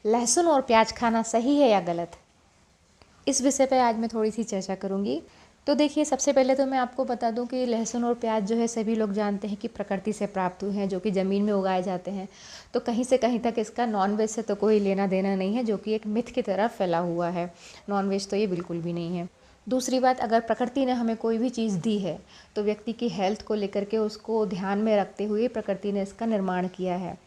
लहसुन और प्याज खाना सही है या गलत? इस विषय पे आज मैं थोड़ी सी चर्चा करूँगी। तो देखिए, सबसे पहले तो मैं आपको बता दूं कि लहसुन और प्याज जो है सभी लोग जानते हैं कि प्रकृति से प्राप्त हुए हैं, जो कि ज़मीन में उगाए जाते हैं। तो कहीं से कहीं तक इसका नॉनवेज से तो कोई लेना देना नहीं है, जो कि एक मिथ की तरह फैला हुआ है। नॉनवेज तो ये बिल्कुल भी नहीं है। दूसरी बात, अगर प्रकृति ने हमें कोई भी चीज़ दी है तो व्यक्ति की हेल्थ को लेकर के उसको ध्यान में रखते हुए प्रकृति ने इसका निर्माण किया है।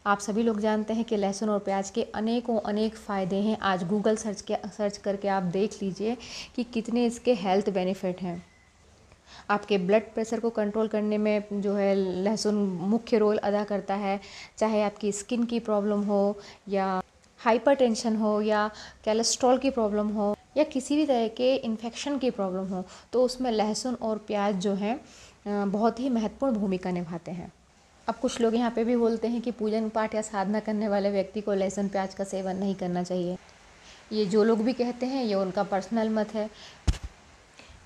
आप सभी लोग जानते हैं कि लहसुन और प्याज के अनेकों अनेक फ़ायदे हैं। आज गूगल सर्च करके आप देख लीजिए कि कितने इसके हेल्थ बेनिफिट हैं। आपके ब्लड प्रेशर को कंट्रोल करने में जो है लहसुन मुख्य रोल अदा करता है। चाहे आपकी स्किन की प्रॉब्लम हो, या हाइपरटेंशन हो, या कोलेस्ट्रॉल की प्रॉब्लम हो, या किसी भी तरह के इन्फेक्शन की प्रॉब्लम हो, तो उसमें लहसुन और प्याज जो है बहुत ही महत्वपूर्ण भूमिका निभाते हैं। अब कुछ लोग यहाँ पे भी बोलते हैं कि पूजन पाठ या साधना करने वाले व्यक्ति को लहसुन प्याज का सेवन नहीं करना चाहिए। ये जो लोग भी कहते हैं ये उनका पर्सनल मत है।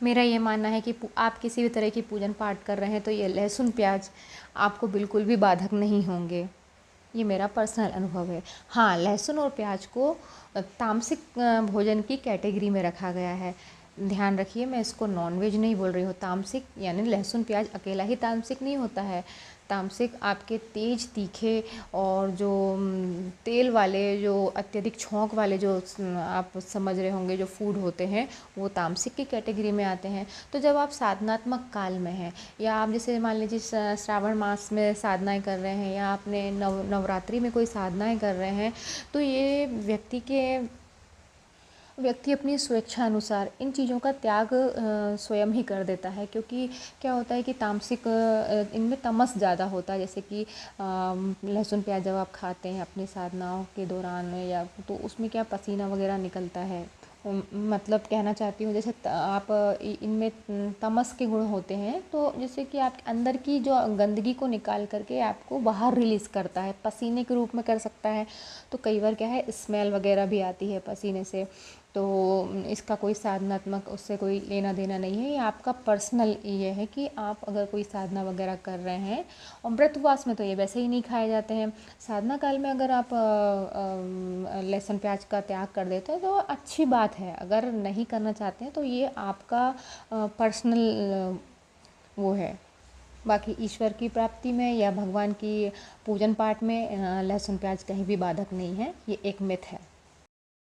मेरा ये मानना है कि आप किसी भी तरह की पूजन पाठ कर रहे हैं तो ये लहसुन प्याज आपको बिल्कुल भी बाधक नहीं होंगे। ये मेरा पर्सनल अनुभव है। हाँ, लहसुन और प्याज को तामसिक भोजन की कैटेगरी में रखा गया है। ध्यान रखिए, मैं इसको नॉनवेज नहीं बोल रही हूँ। तामसिक यानी लहसुन प्याज अकेला ही तामसिक नहीं होता है। तामसिक आपके तेज तीखे और जो तेल वाले, जो अत्यधिक छौंक वाले, जो आप समझ रहे होंगे जो फूड होते हैं, वो तामसिक की कैटेगरी में आते हैं। तो जब आप साधनात्मक काल में हैं, या आप जैसे मान लीजिए श्रावण मास में साधनाएं कर रहे हैं, या आपने नवरात्रि में कोई साधनाएं कर रहे हैं, तो ये व्यक्ति अपनी स्वेच्छा अनुसार इन चीज़ों का त्याग स्वयं ही कर देता है। क्योंकि क्या होता है कि तामसिक इनमें तमस ज़्यादा होता है। जैसे कि लहसुन प्याज जब आप खाते हैं अपनी साधनाओं के दौरान, या तो उसमें क्या पसीना वगैरह निकलता है। मतलब कहना चाहती हूँ, जैसे आप इनमें तमस के गुण होते हैं, तो जैसे कि आप अंदर की जो गंदगी को निकाल करके आपको बाहर रिलीज़ करता है, पसीने के रूप में कर सकता है। तो कई बार क्या है, स्मेल वगैरह भी आती है पसीने से। तो इसका कोई साधनात्मक उससे कोई लेना देना नहीं है। ये आपका पर्सनल ये है कि आप अगर कोई साधना वगैरह कर रहे हैं, और व्रत उपवास में तो ये वैसे ही नहीं खाए जाते हैं। साधना काल में अगर आप लहसुन प्याज का त्याग कर देते हैं तो अच्छी बात है। अगर नहीं करना चाहते हैं तो ये आपका पर्सनल वो है। बाकी ईश्वर की प्राप्ति में या भगवान की पूजन पाठ में लहसुन प्याज कहीं भी बाधक नहीं है। ये एक मिथ है।